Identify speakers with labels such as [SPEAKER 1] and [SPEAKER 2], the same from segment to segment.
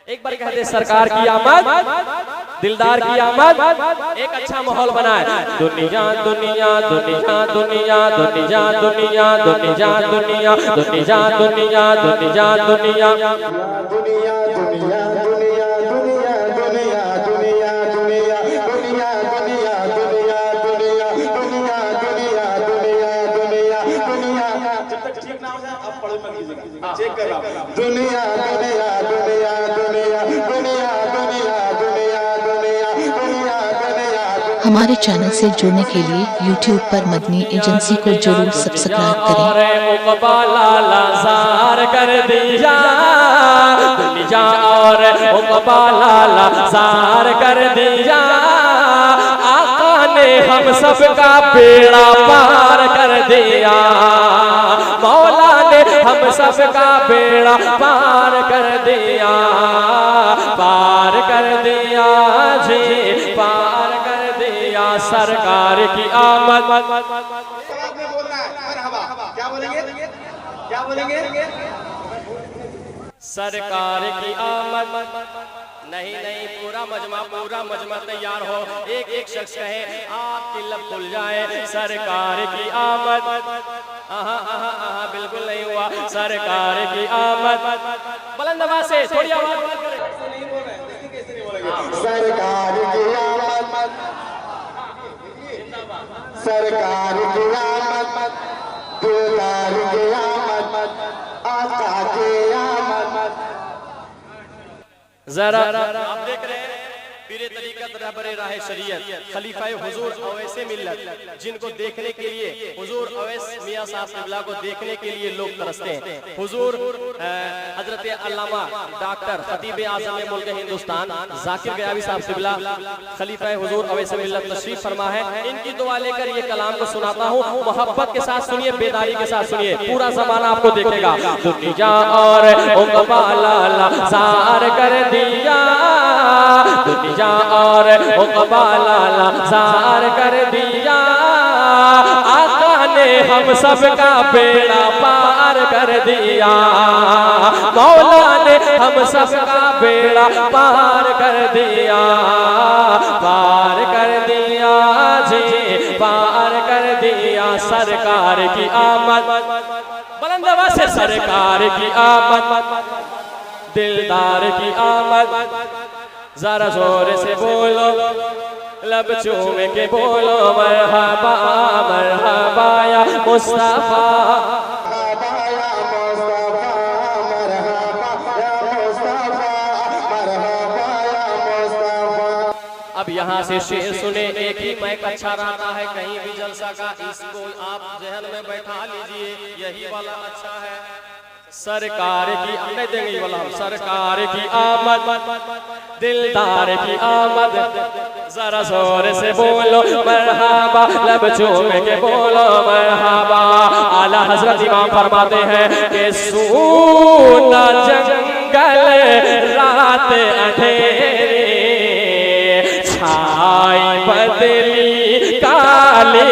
[SPEAKER 1] एक बार कहते सरकार की आमद, दिलदार की आमद, एक अच्छा माहौल बनाए। दुनिया दुनिया दुनिया दुनिया दुनिया दुनिया दुनिया दुनिया दुनिया दुनिया दुनिया दुनिया
[SPEAKER 2] चेक कर रहा हूं। दुनिया दुनिया दुनिया दुनिया दुनिया दुनिया दुनिया दुनिया दुनिया दुनिया।
[SPEAKER 3] हमारे चैनल से जुड़ने के लिए YouTube पर मदनी एजेंसी को जरूर सब्सक्राइब करें।
[SPEAKER 1] जार कर दिया दुनिया और जार कर दिया, आका ने हम सबका बेड़ा पार कर दिया, मौला ने हम सबका बेड़ा पार कर दिया, पार कर दिया जी, पार कर दिया। सरकार की आमद
[SPEAKER 2] में बोलना है मरहबा। क्या बोलेंगे, क्या बोलेंगे?
[SPEAKER 1] सरकार की आमद। नहीं नहीं, पूरा मजमा तैयार हो। एक एक शख्स कहे, आपकी लब खुल जाए। सरकार की आमद। आहा आहा आहा, बिल्कुल नहीं हुआ। सरकार की आमद। बुलंद आवाज से, थोड़ी आवाज करें।
[SPEAKER 2] सरकार की आमद, सरकार की आमद, दिलदार की आमद, आका की आमद।
[SPEAKER 1] जरा आप देख रहे हैं पीरे तरीकत रहबरे राह शरीयत खलीफा हुजूर अवैस मिल्लत, जिनको देखने के लिए हुजूर अवैस मियां साहब क़िबला को देखने के लिए लोग तरसते हैं। हुजूर हजरत अल्लामा डॉक्टर खतीब आज़म मुल्क हिंदुस्तान जाकिर गयावी साहब क़िबला खलीफा हुजूर अवैस मिल्लत तशरीफ फरमा है। इनकी दुआ लेकर ये कलाम को सुनाता हूँ। मोहब्बत के साथ सुनिए, बेदारी के साथ सुनिए, पूरा ज़माना आपको देखेगा। दुनिया और जार कर दिया, दुनिया और जार कर दिया, आका ने हम सबका बेड़ा पार कर दिया, मौला ने हम सबका बेड़ा पार कर दिया, पार कर दिया जी, पार कर दिया। सरकार की आमद, बुलंद आवाज से सरकार की आमद, दिलदार की आमद। जरा जोर से बोलो, लब चूम के बोलो, मरहबा मरहबा या मुस्तफा। अब यहाँ से शेर सुने, एक ही मैक अच्छा रहता है कहीं भी जलसा का, इसको आप जहन में बैठा लीजिए, यही वाला अच्छा है। सरकार की नहीं देंगे वाला, सरकार की आमद, दिलदार की आमद। जरा जोर से बोलो मरहबा, लब चूम के बोलो मरहबा। आला हजरत इमाम फरमाते हैं कि सूना जंगल रात अंधेरी, छाई बदली काली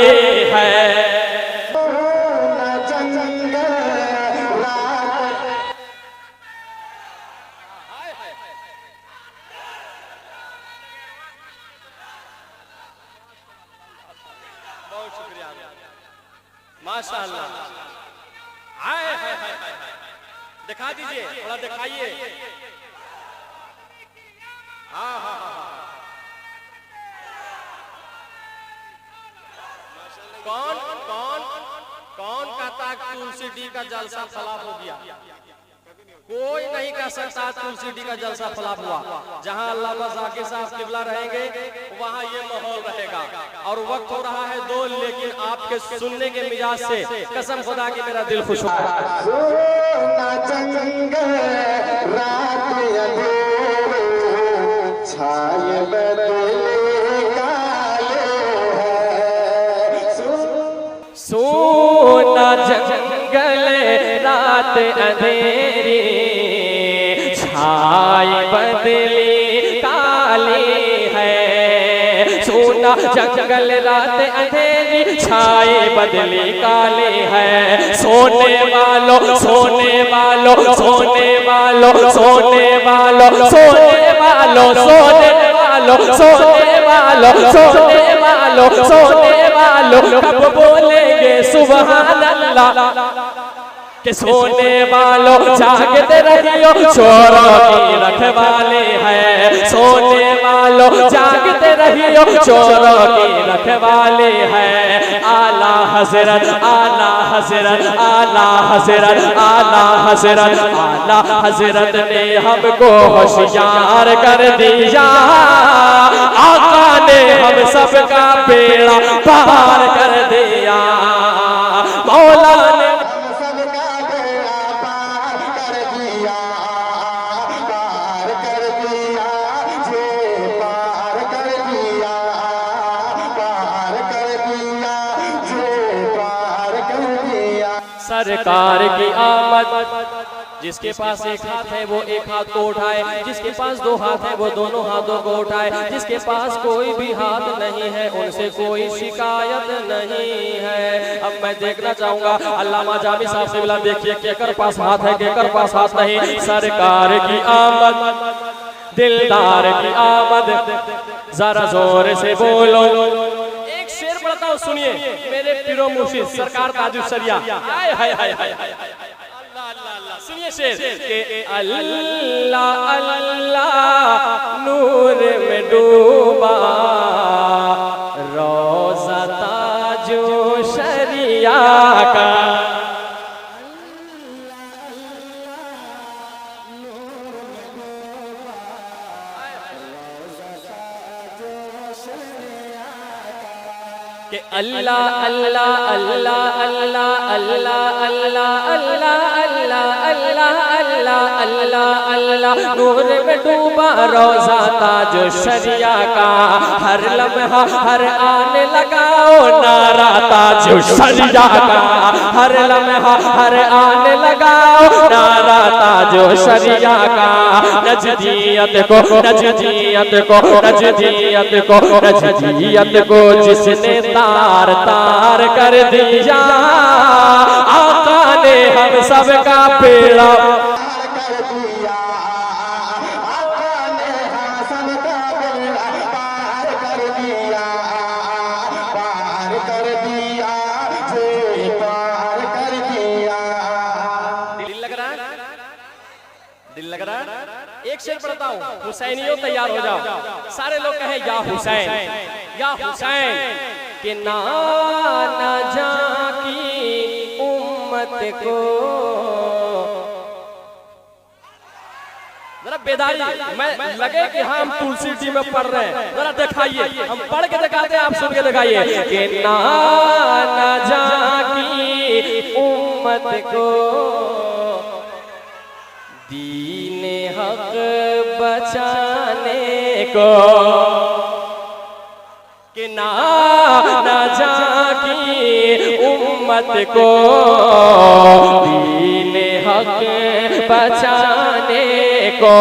[SPEAKER 1] है। बहुत शुक्रिया, माशाअल्लाह। हाय हाय हाय, दिखा दीजिए, थोड़ा दिखाइए। हाँ हाँ हाँ, कौन कौन कौन कहता है तुलसी डी का जलसा फलाप हो गया? कोई नहीं कह सकता तुलसी डी का जलसा फलाप हुआ। जहां अल्लामा जाकिर साहब क़िबला रहेंगे वहां ये माहौल रहेगा। और वक्त हो रहा है दो, लेकिन आपके सुनने के मिजाज से कसम खुदा की मेरा दिल खुश हो। सोना जंगल रात अंधेरी, छाई बदली काली है। सोना का जंगल रात अंधेरी छाए बदले काले हैं। सोने वालों सोने वालों सोने वालों सोने वालों सोने वालों सोने वालों सोने वालों सोने वालों सोने वालों कब बोलेंगे सुभान अल्लाह कि सोने वालों जागते रहियो चोरों की रखवाले हैं। सोने वालों जागते रहियो चोरों की रखवाले हैं। आला हजरत आला हजरत आला हजरत आला हजरत आला हजरत ने हमको होशियार कर दिया। आका ने हम सबका बेड़ा पार कर दिया। मौला ने सरकार की आमद। जिसके पास एक हाथ है वो एक हाथ को उठाए, जिसके पास दो हाथ है वो दोनों हाथों को उठाए, जिसके पास कोई भी हाथ नहीं है उनसे कोई शिकायत नहीं है। अब मैं देखना चाहूंगा अल्लामा जामी साहब से बोला, देखिए केकर पास हाथ है केकर पास हाथ नहीं। सरकार की आमद दिलदार की आमद, जरा जोर से बोलो। एक शेर पढ़ता हूँ सुनिए, मेरे पीरो मुर्शिद सरकार ताजुल शरिया। हाय हाय हाय हाय अल्लाह अल्लाह अल्लाह। सुनिए शेर के अल्लाह अल्लाह नूर में डूबा रोज़ा ताजुल शरिया का। कि अल्लाह अल्लाह अल्लाह अल्लाह अल्लाह अल्लाह अल्लाह अल्लाह अल्लाह अल्लाह अल्लाह अल्लाह नूर में डूबा रोज़ा ताजुल शरिया का। हर लम्हा हर आने लगाओ नारा ताजुल शरिया का। हर लम्हा हर आने लगाओ नारा ताजुल शरिया का। नजदियत को नजदियत को नजदियत को नजदियत को जिसने तार तार कर दिया। आका ने हम सबका बेड़ा
[SPEAKER 2] कर दिया। आका ने हम सबका बेड़ा पार कर दिया। पार कर दिया जे पार कर दिया।
[SPEAKER 1] दिल लग रहा है? दिल लग रहा है? एक शेर पढ़ता हूँ, हुसैनियों तैयार हो जाओ। सारे लोग कहें या हुसैन या हुसैन। कि नाना जां की उम्मत को जरा बेदारी मैं लगे कि हम तुलसी टी में पढ़ रहे हैं, जरा दिखाइए, हम पढ़ के दिखाते हैं, आप सुन के दिखाइए। कि नाना जां की उम्मत को दीने हक बचाने को। कि नाना जां की उम्मत को दीने हक बचाने को।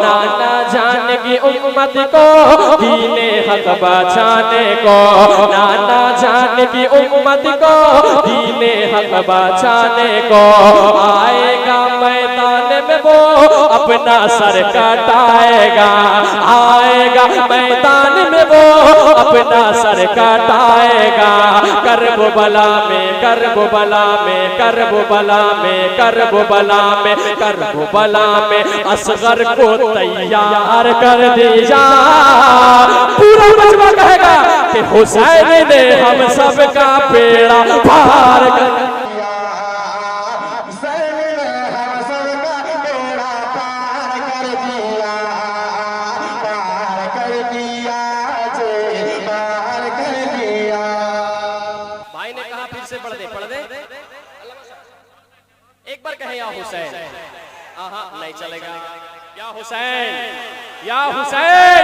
[SPEAKER 1] नाना जान की उम्मत को दीने हक बचाने को। नाना जान की उम्मत को दीने हक बचाने को। आएगा मैदान में वो अपना सर कटाएगा। आएगा मैदान में वो अपना सर कटाएगा। करब बला में करब बला में करब बला में करब बला में करब बला में असगर को तैयार कर दिया। पूरा मजमा कहेगा कि हुसैन ने हम सबका बेड़ा पार कर दिया।
[SPEAKER 2] हुसैन ने हम सबका बेड़ा पार कर दिया। पार कर दिया जे पार कर दिया।
[SPEAKER 1] भाई ने कहा फिर से पढ़ दे एक बार कहे या हुसैन। आहा नहीं चलेगा। या हुसैन या हुसैन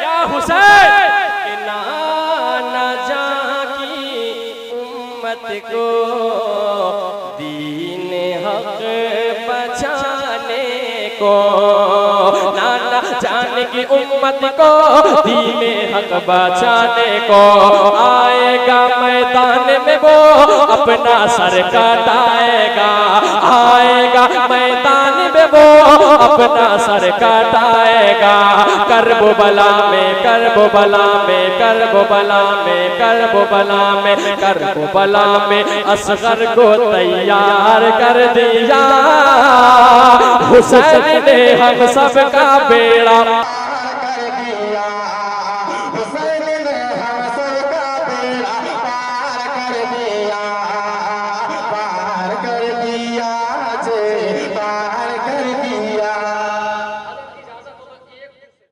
[SPEAKER 1] या हुसैन। कि नाना जां की उम्मत को दीन हक बचाने को। नाना जान की उम्मत को दीने हक बचाने को। आएगा मैदान में वो अपना सर कटाएगा, आएगा मैदान में वो अपना सर कटाएगा। करबो बला में, करबो बला में, करबो बला में, करबो बला में, करबो बला में असगर को तैयार कर दिया। हुसैन ने हम सबका बेड़ा